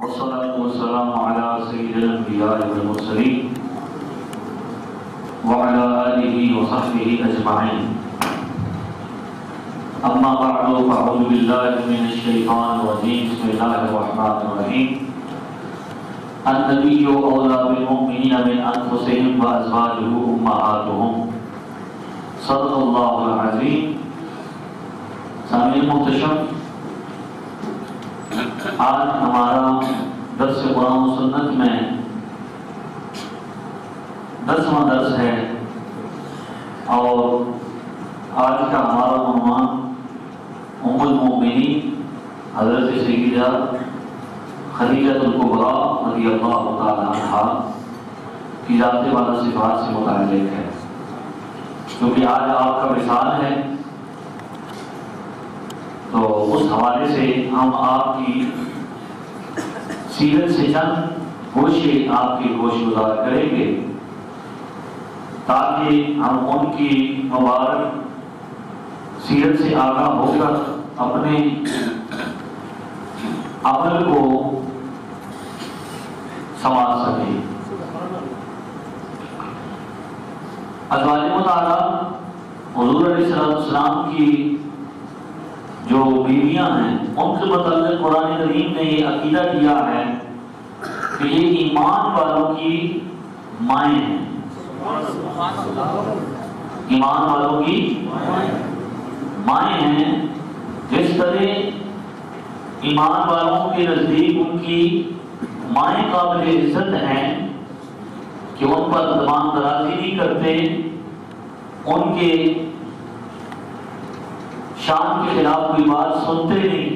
والصلاة والسلام على سيد الأنبياء والمرسلين وعلى آله وصحبه أجمعين. أما بعد فأعوذ بالله من الشيطان الرجيم. بسم الله الرحمن الرحيم. النبي أولى بالمؤمنين من أنفسهم وأزواجه أمهاتهم. صدق الله العظيم. سامعین محتشم، آج ہمارا درس قرآن و سنت میں 10واں درس ہے اور آج کا ہمارا عنوان ام المؤمنین حضرت سیدہ خدیجہ الکبریٰ رضی اللہ تعالی عنہا کی ذات والا صفات سے متعلق ہے، کیونکہ آج آپ کا وصال ہے تو اس حوالے سے ہم آپ کی سیرت سے چند گوشے آپ کی گوش گزار کریں گے تاکہ ہم ان کی مبارک سیرت سے آگاہ ہو کر اپنے عمل کو سنوار سکیں۔ ازواج مطہرہ حضور علیہ السلام کی جو بیویاں ہیں ان سے متعلق قرآن کریم نے یہ عقیدہ کیا ہے کہ یہ ایمان والوں کی مائیں ہیں، ایمان والوں کی مائیں ہیں۔ جس طرح ایمان والوں کے نزدیک ان کی مائیں قابل عزت ہیں کہ ان پر زبان درازی نہیں کرتے، ان کے شان کے خلاف کوئی بات سنتے نہیں،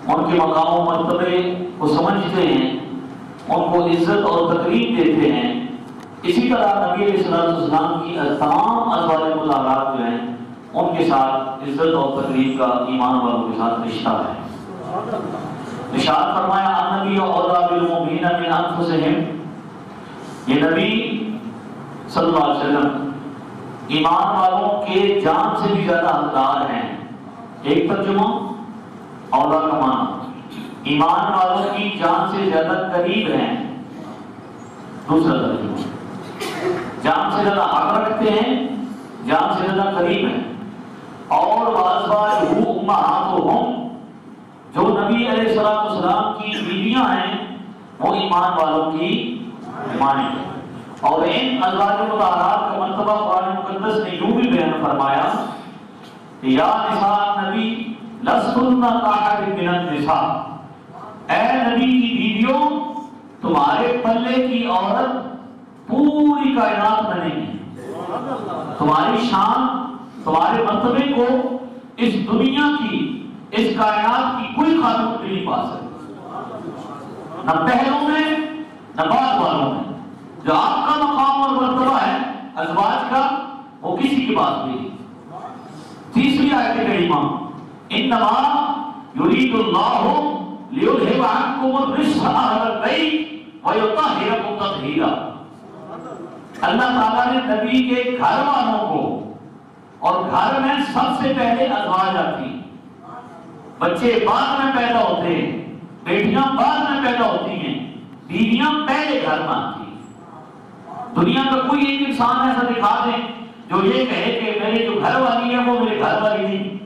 ان کے مقام و مرتبے کو سمجھتے ہیں، ان کو عزت اور تکریم دیتے ہیں۔ اسی طرح نبی علیہ السلام کی تمام ازواج مطہرات جو ہیں ان کے ساتھ عزت اور تکریم کا ایمان والوں کے ساتھ رشتہ ہے۔ ارشاد فرمایا النبی اولیٰ بالمؤمنین من انفسہم، یہ نبی صلی اللہ علیہ وسلم ایمان والوں کے جان سے بھی زیادہ حقدار ہیں۔ ایک ترجمہ اولیٰ کا معنی ایمان والوں کی جان سے زیادہ قریب ہیں، دوسرا ترجمہ جان سے زیادہ حق رکھتے ہیں، جان سے زیادہ قریب ہیں۔ اور وازواجہ امہاتہم، جو نبی علیہ السلام کی بیویاں ہیں وہ ایمان والوں کی مائیں ہیں۔ اور ان ازواج مطہرات کا مرتبہ قرآن مقدس نے یوں بھی بیان فرمایا کہ یا نساء نبی لستن کاحد من النساء، اے نبی کی بیویوں تمہارے پلے کی عورت پوری کائنات بنے گی، تمہاری شان تمہارے مرتبے کو اس دنیا کی اس کائنات کی کوئی خاتون نہیں پا سکتی، نہ پہلوں میں نہ بعد والوں میں۔ جو آپ کا مقام اور مرتبہ ہے ازواج کا وہ کسی کی بات نہیں۔ تیسری آیت کریمہ انما یرید اللہ لیذھب عنکم الرجس اہل البیت ویطہرکم تطہیرا، اللہ تعالیٰ نے نبی کے گھر والوں کو، اور گھر میں سب سے پہلے ازواج آتی، بچے بعد میں پیدا ہوتے ہیں، بیٹیاں بعد میں پیدا ہوتی ہیں، بیویاں پہلے گھر میں آتی ہیں۔ دنیا کا کوئی ایک انسان ایسا دکھا دیں جو یہ کہے کہ میرے جو گھر والی ہے وہ میرے گھر والی نہیں،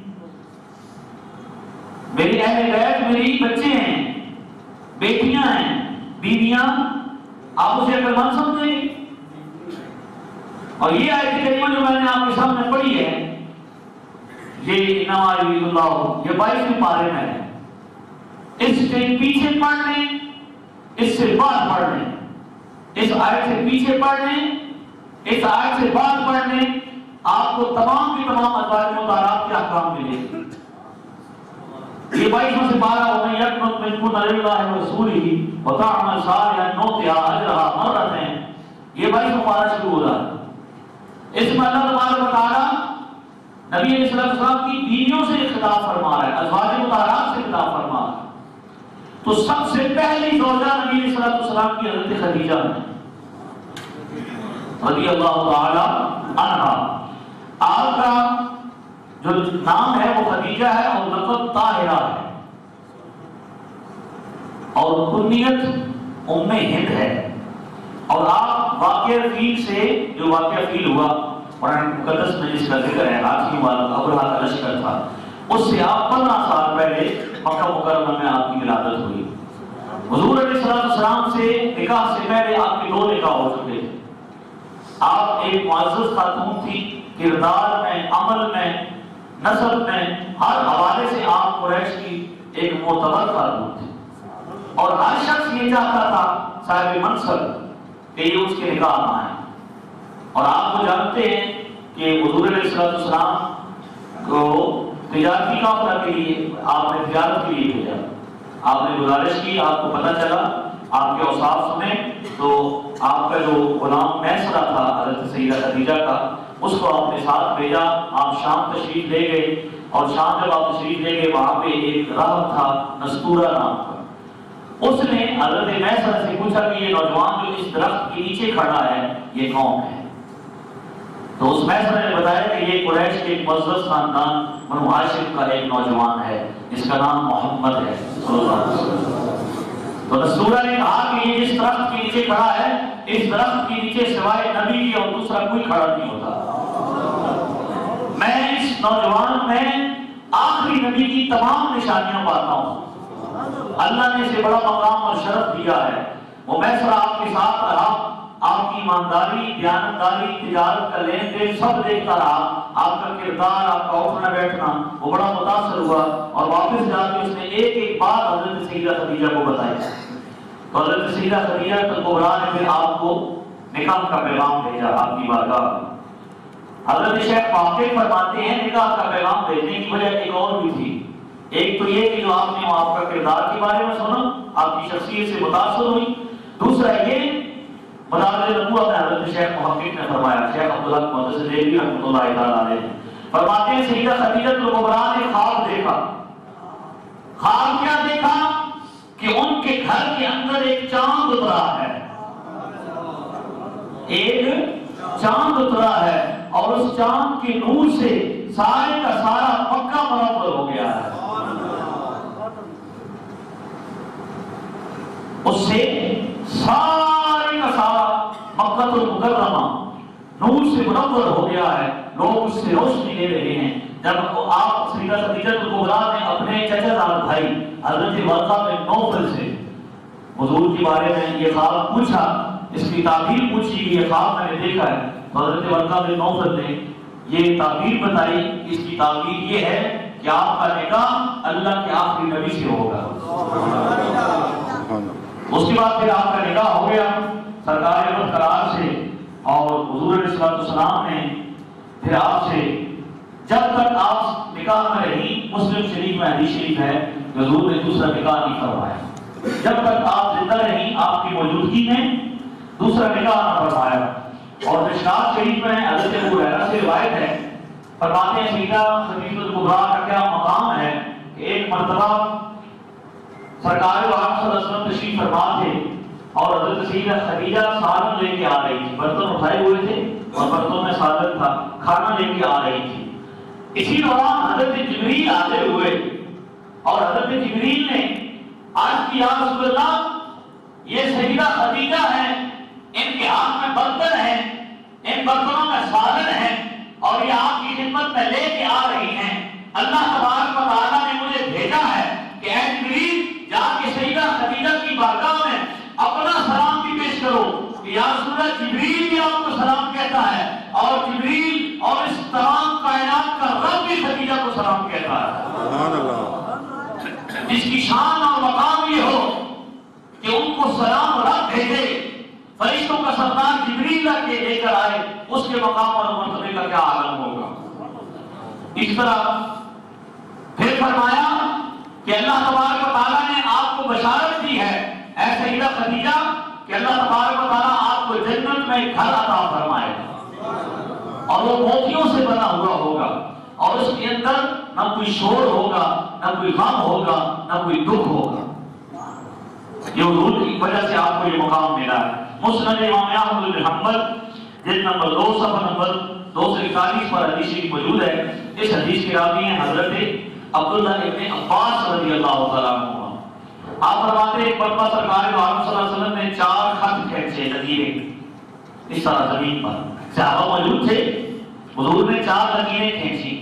میری اہل بیت میری بچے ہیں، بیٹیاں ہیں، بیویاں، آپ اسے عقل مند سمجھیں گے؟ اور یہ آیت کریمہ جو میں نے آپ کے سامنے پڑھی ہے یہ انما یرید اللہ، یہ 22ویں پارے میں ہے۔ اس سے پیچھے پڑھ لیں، اس سے بعد پڑھ لیں، اس آیت سے پیچھے پڑھ لیں، اس آیت سے بعد پڑھ لیں، آپ کو تمام کی تمام ازواج مطہرات کے احکام ملے۔ یہ 22واں سے 12 وَمَن يَقْنُتْ مِنكُنَّ لِلَّهِ وَرَسُولِهِ وَتَعْمَلْ صَالِحًا نُؤْتِهَا أَجْرَهَا مَرَّتَيْنِ، یہ 22واں پارہ شروع ہو رہا ہے۔ اس میں اللہ تبارک و تعالی نبی علیہ السلام کی بیویوں سے خطاب فرما رہا ہے، ازواج مطہرات سے خطاب فرما رہا ہے۔ تو سب سے پہلی زوجہ نبی علیہ السلام کی حضرت خدیجہ ہے رضی اللہ تعالی عنہا۔ آپ کا جو نام ہے وہ خدیجہ ہے اور لقب طاہرہ ہے۔ اور کنیت ام ہند ہے، اور آپ واقعہ فیل سے جو واقعہ فیل ہوا قرآن مقدس میں جس کا ذکر ہے، حاکم والا ابرہہ کا لشکر تھا، اس سے آپ 15 سال پہلے مکہ مکرمہ میں آپ کی ولادت ہوئی۔ حضور علیہ السلام سے نکاح سے پہلے آپ کے 2 نکاح ہو چکے تھے۔ آپ ایک معزز خاتون تھی، کردار میں، عمل میں، نسب میں، ہر حوالے سے آپ قریش کی ایک معتبر خاتون تھی، اور ہر شخص یہ چاہتا تھا صاحب منصب کہ یہ اس کے نکاح میں آئے۔ اور آپ کو جانتے ہیں کہ حضور علیہ السلام کو تجارتی قافلہ کے لیے آپ نے تجارت کے لیے بھیجا، آپ نے گزارش کی، آپ کو پتہ چلا، آپ کے اوصاف سنے، تو آپ کا جو غلام میسرہ تھا حضرت سیدہ خدیجہ کا، اس کو آپ نے ساتھ بھیجا۔ آپ شام تشریف لے گئے، اور شام جب آپ تشریف لے گئے وہاں پہ ایک راہب تھا نستورہ نام کا، اس نے حضرت میسرہ سے پوچھا کہ یہ نوجوان جو اس درخت کے نیچے کھڑا ہے یہ کون ہے؟ تو اس میسرہ نے بتایا کہ یہ قریش کے ایک معزز خاندان بنو ہاشم کا ایک نوجوان ہے، جس کا نام محمد ہے صلی اللہ علیہ وسلم۔ تو نستورہ نے کہا کہ یہ جس درخت کے نیچے کھڑا ہے، اس درخت کے نیچے سوائے نبی کے اور دوسرا کوئی کھڑا نہیں ہوتا۔ میں اس نوجوان میں آخری نبی کی تمام نشانیاں پاتا ہوں۔ اللہ نے اسے بڑا مقام اور شرف دیا ہے۔ وہ میسرہ آپ کے ساتھ رہا، آپ کی ایمانداری، دیانتداری، تجارت کا لین دین سب دیکھتا رہا، آپ کا کردار، آپ کا اٹھنا بیٹھنا، وہ بڑا متاثر ہوا، اور واپس جا کے اس نے ایک ایک بات حضرت سیدہ خدیجہ کو بتائی۔ تو حضرت سیدہ خدیجہ کبریٰ نے پھر آپ کو نکاح کا پیغام بھیجا آپ کی بارگاہ میں۔ حضرت شیخ واقع فرماتے ہیں نکاح کا پیغام بھیجنے کی وجہ ایک اور بھی تھی۔ ایک تو یہ کہ جو آپ نے آپ کا کردار کے بارے میں سنا، آپ کی شخصیت سے متاثر ہوئی۔ دوسرا یہ مدارج نبوت میں حضرت شیخ محقق نے فرمایا، شیخ عبداللہ محدث دہلوی رحمۃ اللہ تعالیٰ علیہ فرماتے ہیں سیدہ خدیجہ کبریٰ نے خواب دیکھا۔ خواب کیا دیکھا؟ کہ ان کے گھر کے اندر ایک چاند اترا ہے، ایک چاند اترا ہے، اور اس چاند کے نور سے سارے کا سارا مکہ منور ہو گیا ہے۔ اس سے سارے کا سارا مکہ المکرمہ نور سے منور ہو گیا ہے، لوگ اس سے روشنی لے رہے ہیں۔ جب آپ سیدہ خدیجہ کبریٰ نے اپنے چچا زاد بھائی حضرت ورقہ بن نوفل سے حضور کے بارے میں یہ خواب پوچھا، اس کی تعبیر پوچھی کہ یہ خواب میں نے دیکھا ہے، تو حضرت ورقہ بن نوفل نے یہ تعبیر بتائی۔ اس کی تعبیر یہ ہے کہ آپ کا نکاح اللہ کے آخری نبی سے ہوگا۔ اس کے بعد پھر آپ کا نکاح ہو گیا سرکار احمد قرار سے، اور حضور علیہ السلام نے پھر آپ سے جب تک آپ نکاح میں رہی، مسلم شریف میں حدیث شریف ہے کہ حضور نے دوسرا نکاح نہیں فرمایا۔ جب تک آپ زندہ رہی آپ کی موجودگی میں دوسرا نکاح نہ فرمایا۔ اور مشکات شریف میں حضرت ابو ہریرہ سے روایت ہے، فرماتے ہیں سیدہ خدیجہ کبریٰ کا کیا مقام ہے کہ ایک مرتبہ سرکار دو عالم صلی اللہ علیہ وسلم تشریف فرما تھے، اور حضرت سیدہ خدیجہ سالن لے کے آ رہی تھی، برتن اٹھائے ہوئے تھے اور برتنوں میں سالن تھا، کھانا لے کے آ رہی تھی۔ اسی دوران حضرت جبریل آتے ہوئے، اور حضرت جبریل نے عرض کیا یا رسول اللہ یہ سیدہ خدیجہ ہیں، ان کے ہاتھ میں برتن ہیں، ان برتنوں میں سالن ہے، اور یہ آپ کی خدمت میں لے کے آ رہی ہیں۔ اللہ تبارک و تعالیٰ نے مجھے بھیجا ہے کہ اے جبریل جا کے سیدہ خدیجہ کی بارگاہ میں اپنا سلام بھی پیش کرو کہ یا رسول اللہ جبریل بھی آپ کو سلام کہتا ہے، اور جبریل اور اس تمام کائنات کا رب بھی خدیجہ کو سلام کہتا ہے۔ سبحان اللہ، جس کی شان اور مقام یہ ہو کہ ان کو سلام رب بھیجے، فرشتوں کا سردار جبریل لا کے لے کر آئے، اس کے مقام اور مرتبے کا کیا عالم ہوگا۔ اس طرح پھر فرمایا کہ اللہ تبارک و تعالیٰ نے آپ کو بشارت دی ہے اے سیدہ خدیجہ کہ اللہ تبارک و تعالیٰ آپ کو جنت میں ایک گھر عطا فرمائے گا، اور وہ موتیوں سے بنا ہوا ہوگا، اور اس کے اندر نہ کوئی شور ہوگا، نہ کوئی غم ہوگا، نہ کوئی دکھ ہوگا۔ یہ حضور کی وجہ سے آپ کو یہ مقام ملا ہے۔ مسند امام احمد بن حنبل جلد نمبر 2 صفحہ نمبر 241 پر حدیث شریف موجود ہے۔ اس حدیث کے راوی ہیں حضرت عبداللہ ابن عباس رضی اللہ تعالیٰ عنہ۔ آپ فرماتے فرماتے ایک مرتبہ سرکار دو عالم صلی اللہ علیہ وسلم نے 4 خط کھینچے لکیریں اس طرح زمین پر، صحابہ موجود تھے، حضور نے 4 لکیریں کھینچی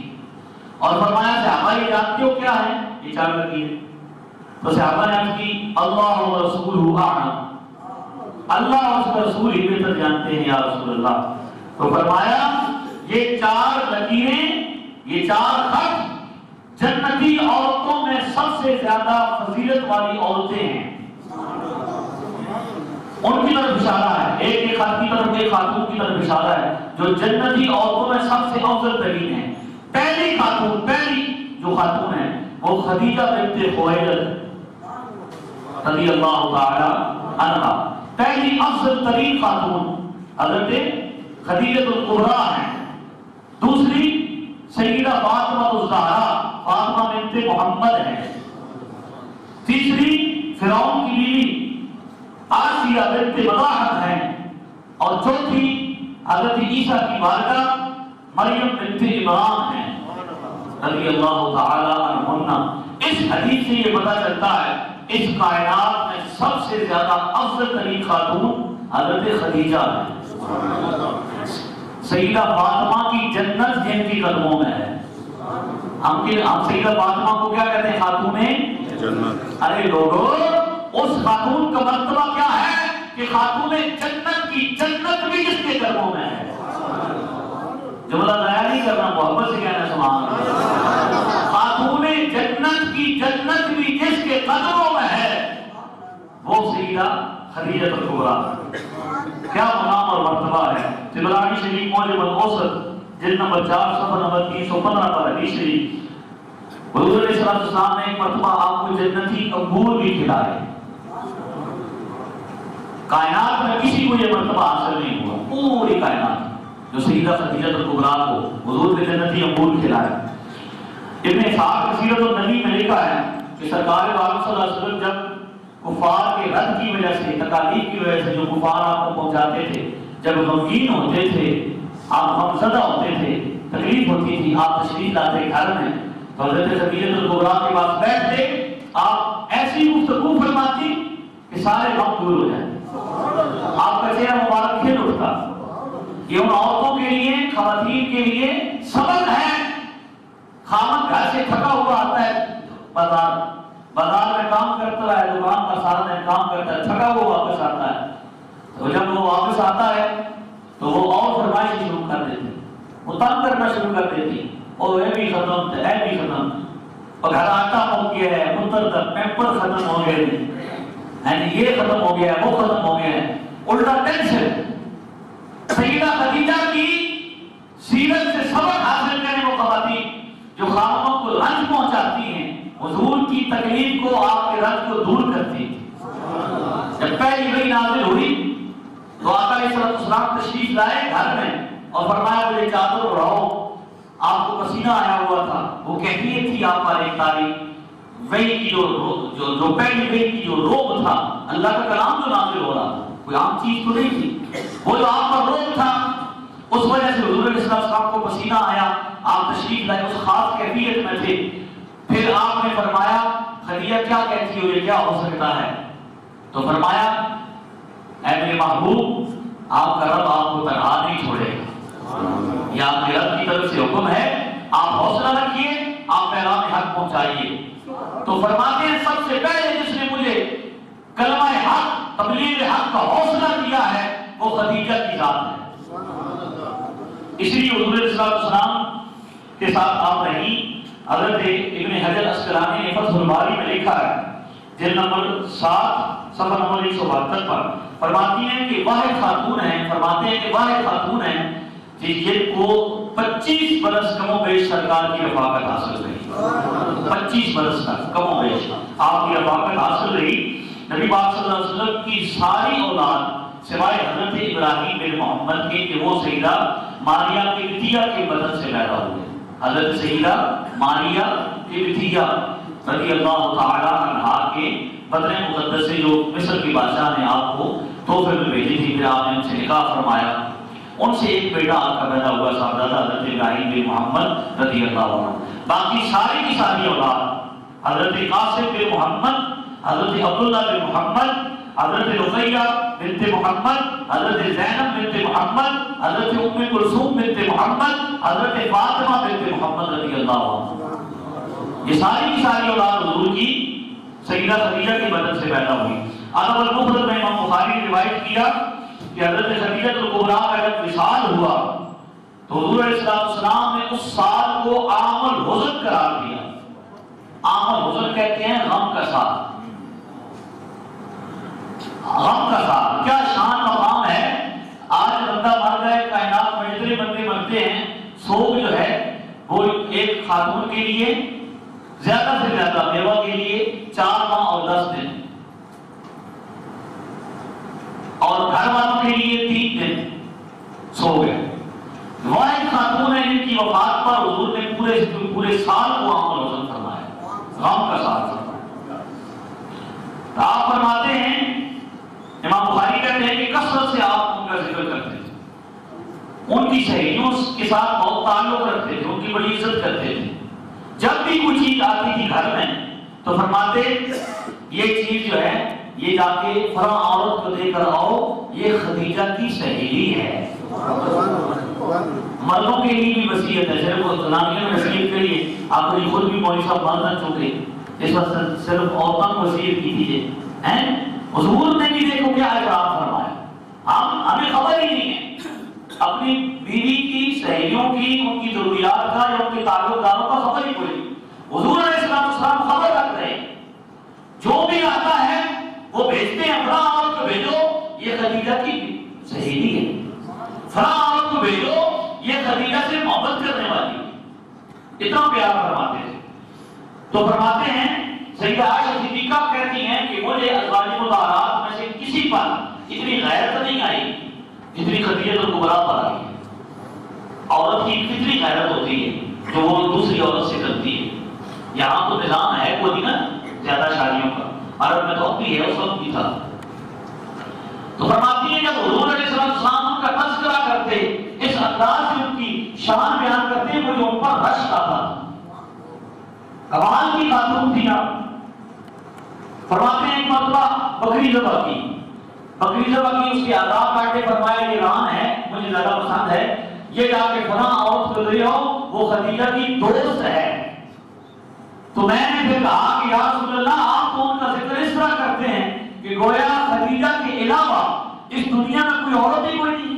اور فرمایا صحابہ یہ جانتے ہو کیا ہے یہ 4 لکیریں؟ تو صحابہ نے عرض کی اللہ و رسولہ اعلم، اللہ اور اس کا رسول ہی بہتر جانتے ہیں یا رسول اللہ۔ تو فرمایا یہ 4 لکیریں، یہ 4 خط جنتی عورتوں میں سب سے زیادہ فضیلت والی عورتیں ہیں، ان کی طرف اشارہ ہے، ایک خط کی طرف ایک خاتون کی طرف اشارہ ہے جو جنتی عورتوں میں سب سے افضل ترین ہے۔ پہلی خاتون، پہلی جو خاتون ہے وہ خدیجہ بنت خویلد رضی اللہ تعالی عنہا، پہلی افضل ترین خاتون حضرت خدیجہ الکبریٰ ہیں۔ دوسری سیدہ فاطمہ الزہرا، فاطمہ بنت محمد ہے۔ تیسری فرعون کی بیوی آسیہ بنت مزاحم ہے، اور چوتھی حضرت عیسیٰ کی والدہ مریم بنت عمران ہے رضی اللہ تعالی عنہن۔ اس حدیث سے یہ پتہ چلتا ہے اس کائنات میں سب سے زیادہ افضل ترین خاتون حضرت خدیجہ ہے۔ سیدہ فاطمہ کی جنت جن کی قدموں میں ہے۔ ہم سیدہ فاطمہ کو کیا کہتے ہیں؟ خاتون جنت۔ ارے لوگوں، اس خاتون کا مرتبہ کیا ہے کہ خاتون جنت کی جنت بھی جس کے قدموں میں ہے۔ جملہ ضائع نہیں کرنا، محبت سے کہنا سبحان اللہ۔ خاتون جنت کی جنت بھی جس کے قدموں میں ہے وہ سیدہ خدیجہ الکبریٰ۔ کیا مقام اور مرتبہ ہے۔ طبرانی شریف معجم الاوسط جلد نمبر 4 صفحہ نمبر 315 پر حدیث شریف، حضور علیہ السلام نے ایک مرتبہ آپ کو جنتی انگور بھی کھلائے۔ کائنات میں کسی کو یہ مرتبہ حاصل نہیں ہوا، پوری کائنات جو سیدہ خدیجہ الکبریٰ کو حضور نے جنتی انگور کھلائے۔ ابن اسحاق سیرت النبی میں لکھا ہے کہ سرکار دو عالم صلی اللہ علیہ وسلم جب کفار کے رد کی وجہ سے، تکالیف کی وجہ سے جو کفار آپ کو پہنچاتے تھے، جب غمگین ہوتے تھے، آپ غمزدہ ہوتے تھے، تکلیف ہوتی تھی، آپ تشریف لاتے گھر میں تو حضرت خدیجہ الکبریٰ کے پاس بیٹھتے، آپ ایسی گفتگو فرماتی کہ سارے غم دور ہو جائیں، آپ کا چہرہ مبارک کھل اٹھتا۔ یہ ان عورتوں کے لیے، خواتین کے لیے سبق ہے۔ خاوند گھر سے تھکا ہوا آتا ہے بازار میں کام کرتا ہے، دکان کا سارا دن کام کرتا ہے، تھکا ہوا واپس آتا ہے، تو جب وہ واپس آتا ہے تو وہ اور فرمائش شروع کر دیتے، وہ تنگ کرنا شروع کر دیتی، اور اے بھی ختم، اے بھی ختم، اور گھر آٹا ہو گیا ہے، پتر تک پیمپر ختم ہو گئے ہیں، یعنی یہ ختم ہو گیا ہے، وہ ختم ہو گیا ہے، الٹا ٹینشن۔ سیدہ خدیجہ کی سیرت سے سبق حاصل کریں وہ خواتین جو خاوندوں کو رنج پہنچاتی ہیں، حضور کی تکلیف کو، آپ کے رنج کو دور کرتی ہیں۔ جب پہلی وحی نازل ہوئی تو آقا علیہ السلام تشریف لائے گھر میں اور فرمایا مجھے چادر اڑاؤ، آپ کو پسینہ آیا ہوا تھا، وہ کیفیت تھی آپ پر ایک تاریخ وحی کی جو پہلی وحی کی جو روب تھا، اللہ کا کلام جو نازل ہو رہا تھا، کوئی عام چیز تو نہیں تھی، وہ جو آپ پر روب تھا اس وجہ سے حضور علیہ السلام کو پسینہ آیا، آپ تشریف لائے، اس خاص کیفیت میں تھے۔ پھر آپ نے فرمایا خدیجہ کیا کہتی ہو، یہ کیا ہو سکتا ہے؟ تو فرمایا اے میرے محبوب، آپ کا رب آپ کو تنہا نہیں چھوڑے گا، یہ آپ کے رب کی طرف سے حکم ہے، آپ حوصلہ رکھیے، آپ پیغام حق پہنچائیے۔ تو فرماتے ہیں سب سے پہلے جس نے مجھے کلمہ حق، تبلیغ حق کا حوصلہ دیا ہے وہ خدیجہ کی ذات ہے۔ اس لیے حضور علیہ السلام کے ساتھ آپ رہی۔ حضرت ابن حجر اسقلانی نے فتح الباری میں لکھا ہے جلد نمبر 7 صفحہ نمبر 172 پر، فرماتی ہیں کہ واحد خاتون ہیں، فرماتے ہیں کہ واحد خاتون ہیں جن کو 25 برس کم و بیش سرکار کی رفاقت حاصل رہی، 25 برس تک کم و بیش آپ کی رفاقت حاصل رہی۔ نبی پاک صلی اللہ علیہ وسلم کی ساری اولاد سوائے حضرت ابراہیم بن محمد کے کہ وہ سیدہ ماریہ کی بٹیا کے بدن سے پیدا ہوئے، حضرت سیدہ ماریہ کی بٹیا رضی اللہ تعالی عنہا کے بدن مقدس سے جو مصر کی بادشاہ نے آپ کو تحفے میں بھیجی تھی، پھر آپ نے ان سے نکاح فرمایا، ان سے ایک بیٹا آپ کا پیدا ہوا صاحبزادہ حضرت ابراہیم بن محمد رضی اللہ عنہ۔ باقی ساری کی ساری اولاد حضرت قاسم بن محمد حضرت عبداللہ بن محمد، حضرت رقیہ بنت محمد، حضرت زینب بنت محمد، حضرت ام کلثوم بنت محمد، حضرت فاطمہ بنت محمد رضی اللہ عنہ، یہ ساری کی ساری اولاد حضور کی سیدہ خدیجہ کی مدد سے پیدا ہوئی۔ ادب المفرد میں امام بخاری نے روایت کیا کہ حضرت خدیجہ الکبریٰ کا جب وصال ہوا تو حضور علیہ السلام نے اس سال کو عام الحزن قرار دیا۔ عام الحزن کہتے ہیں غم کا سال، غم کا سال۔ کیا شان مقام ہے، آج بندہ مر گئے، کائنات میں جتنے بندے مرتے ہیں، سوگ جو ہے وہ ایک خاتون کے لیے زیادہ سے زیادہ بیوہ کے لیے 4 ماہ اور 10 دن، اور گھر والوں کے لیے 3 دن سو گئے۔ واحد خاتون ہے جن کی وفات پر حضور نے پورے سال کو عام الحزن فرمایا، غم کا سال فرمایا۔ آپ فرماتے ہیں، امام بخاری کہتے ہیں کہ کثرت سے آپ ان کا ذکر کرتے تھے، ان کی سہیلیوں کے ساتھ بہت تعلق رکھتے تھے، ان کی بڑی عزت کرتے تھے۔ جب بھی کوئی چیز آتی تھی گھر میں تو فرماتے یہ چیز جو ہے یہ جا کے فلاں عورت کو دے کر آؤ، یہ خدیجہ کی سہیلی ہے۔ مردوں کے لیے بھی وصیت ہے، صرف زنانیوں میں وصیت کے لیے آپ کو خود بھی مولوی صاحب مان نہ چکے، اس وقت صرف عورتوں کو وصیت کی دیجیے۔ حضور نے بھی دیکھو کیا احترام فرمایا، ہمیں خبر ہی نہیں ہے اپنی بیوی کی، سہیلیوں کی، ان کی ضروریات کا یا ان کے تعلق داروں کا خبر ہی کوئی نہیں۔ حضور علیہ السلام خبر رکھ رہے ہیں، جو بھی آتا ہے وہ بھیجتے ہیں، فلاں عورت کو بھیجو یہ خدیجہ کی سہیلی ہے، فلاں عورت کو بھیجو یہ خدیجہ سے محبت کرنے والی ہے، اتنا پیار فرماتے تھے۔ تو فرماتے ہیں سیدہ عائشہ صدیقہ کہتی ہیں کہ مجھے ازواج مطہرات میں سے کسی پر اتنی غیرت نہیں آئی جتنی خدیجہ الکبریٰ پر آئی۔ عورت کی کتنی غیرت ہوتی ہے جو وہ دوسری عورت سے کرتی ہے۔ یہاں تو نظام ہے کوئی نا زیادہ شادیوں کا، عرب میں تو اب بھی ہے، اس وقت بھی تھا۔ تو فرماتی ہیں جب حضور علیہ السلام ان کا تذکرہ کرتے، اس انداز سے ان کی شان بیان کرتے، مجھے ان پر رشک آتا۔ کمال کی خاتون تھی آپ۔ فرماتے ہیں ایک مرتبہ بکری ذبح کی، بکری ذبح کی، اس کے آداب کاٹے، فرمایا یہ ران ہے مجھے زیادہ پسند ہے، یہ جا کے فلاں عورت کو دے آؤ، وہ خدیجہ کی دوست ہے۔ تو میں نے پھر کہا کہ یا رسول اللہ آپ تو ان کا ذکر اس طرح کرتے ہیں کہ گویا خدیجہ کے علاوہ اس دنیا میں کوئی عورت ہی کوئی نہیں،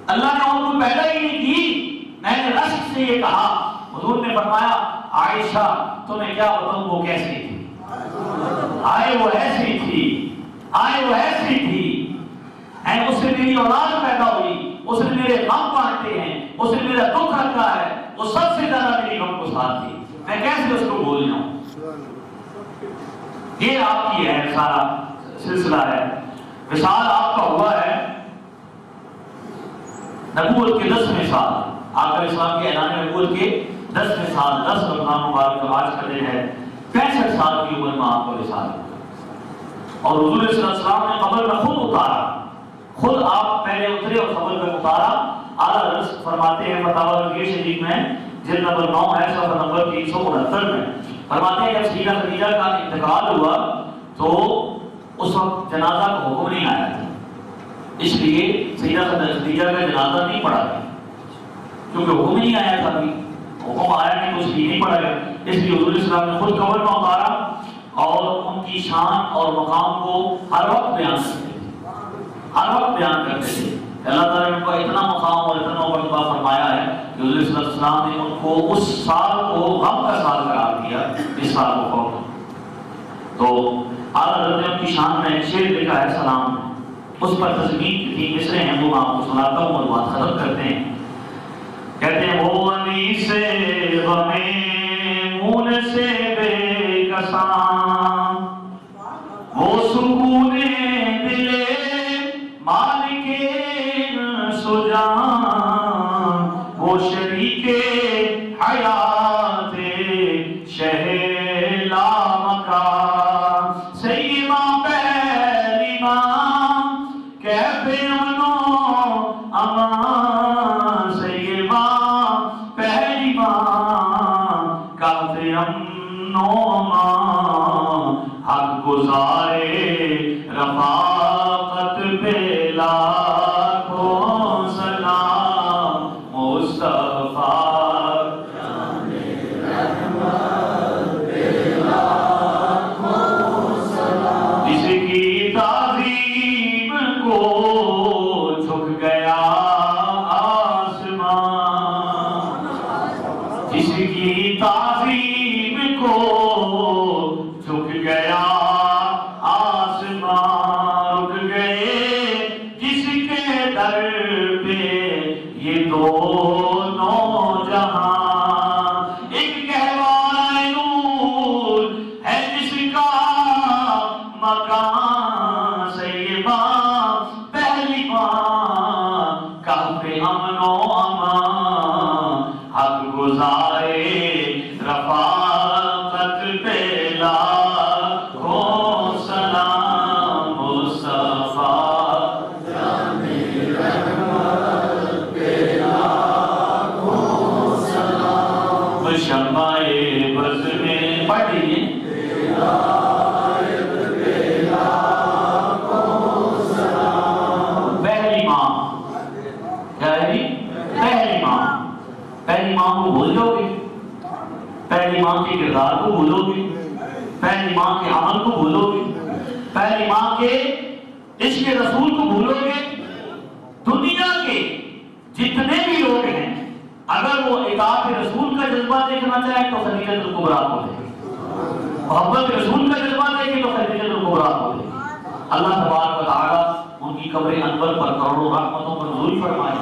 اللہ نے اور کوئی پیدا ہی نہیں کی۔ میں نے رشک سے یہ کہا، حضور نے فرمایا عائشہ تمہیں کیا بتاؤں وہ کیسی تھی، آئے وہ ایسی تھی، آئے وہ ایسی تھی، اس سے میری اولاد پیدا ہوئی، اس نے میرے غم بانٹے ہیں، اس نے میرا دکھ رکھا ہے، وہ سب سے زیادہ میری غم کو ساتھ تھی، میں کیسے اس کو بھول جاؤں۔ یہ آپ کی ہے سارا سلسلہ ہے۔ وصال آپ کا ہوا ہے نبوت کے 10ویں سال، آقا اسلام کے اعلان نبوت کے 10ویں سال، 10 رمضان مبارک جو آج کا دن ہے، 65 سال کی عمر میں آپ کا وصال ہوا۔ اور حضور صلی اللہ علیہ وسلم نے قبر میں خود اتارا، خود آپ پہلے اترے اور قبر میں اتارا۔ اعلیٰ حضرت فرماتے ہیں فتاوی رضویہ شریف میں جلد نمبر 9 ہے، صفحہ نمبر 369 میں فرماتے ہیں جب سیدہ خدیجہ کا انتقال ہوا تو اس وقت جنازہ کا حکم نہیں آیا تھا، اس لیے سیدہ خدیجہ کا جنازہ نہیں پڑھا گیا، کیونکہ حکم نہیں آیا تھا، ابھی حکم آیا نہیں تو اس لیے نہیں پڑھا گیا۔ اس لیے حضور صلی اللہ علیہ وسلم نے خود قبر میں اتارا اور ان کی شان اور مقام کو ہر وقت بیان کرتے تھے، ہر وقت بیان کرتے تھے۔ اللہ تعالیٰ نے ان کو اتنا مقام اور اتنا مرتبہ فرمایا ہے کہ حضور صلی اللہ علیہ وسلم نے ان کو اس سال کو غم کا سال قرار دیا، اس سال کو خوف۔ تو اعلیٰ حضرت نے ان کی شان میں ایک شعر لکھا ہے سلام، اس پر تضمین کی 3 مصرے ہیں، وہ میں آپ کو سناتا ہوں اور بات ختم کرتے ہیں۔ کہتے ہیں وہ انیس سے غمیں مون سے بے کساں، وہ سکون دل مالک سجان، وہ شریک حیات شہ لامکان، سیما پہلی ماں کیف امن و امان، سیما پہلی ماں کیف امن حق گزارے رفاقت پہ لاکھوں سلام مصطفیٰ جس کی تعظیم کو جھک گیا آسمان، جس کی تعظیم کو جھک گیا آسمان، رک گئے جس کے در پہ یہ دونوں جہاں، ایک کہوائے نور ہے جس کا مکان سیبا پہلی ماں کہف امن و امان، حق گزارے رفاقت پہ لاکھوں سلام مصطفیٰ شمع بز میں پڑھ لیجیے پہلی ماں، کیا ہے جی؟ پہلی ماں، پہلی ماں کو بھول جاؤ گے، پہلی ماں کے کردار کو بھولو گے، پہلی ماں کے عمل کو بھولو گے، پہلی ماں کے عشق رسول کو بھولو گے، دنیا کے جتنے بھی لوگ ہیں اگر وہ اطاعت رسول کا جذبہ دیکھنا چاہے تو خدیجہ الکبریٰ کو دیکھیں، محبت رسول کا جذبہ دیکھیں تو خدیجہ الکبریٰ کو دیکھیں۔ اللہ تبارک و تعالیٰ ان کی قبر انور پر کروڑوں رحمتوں پر نزول فرمائے۔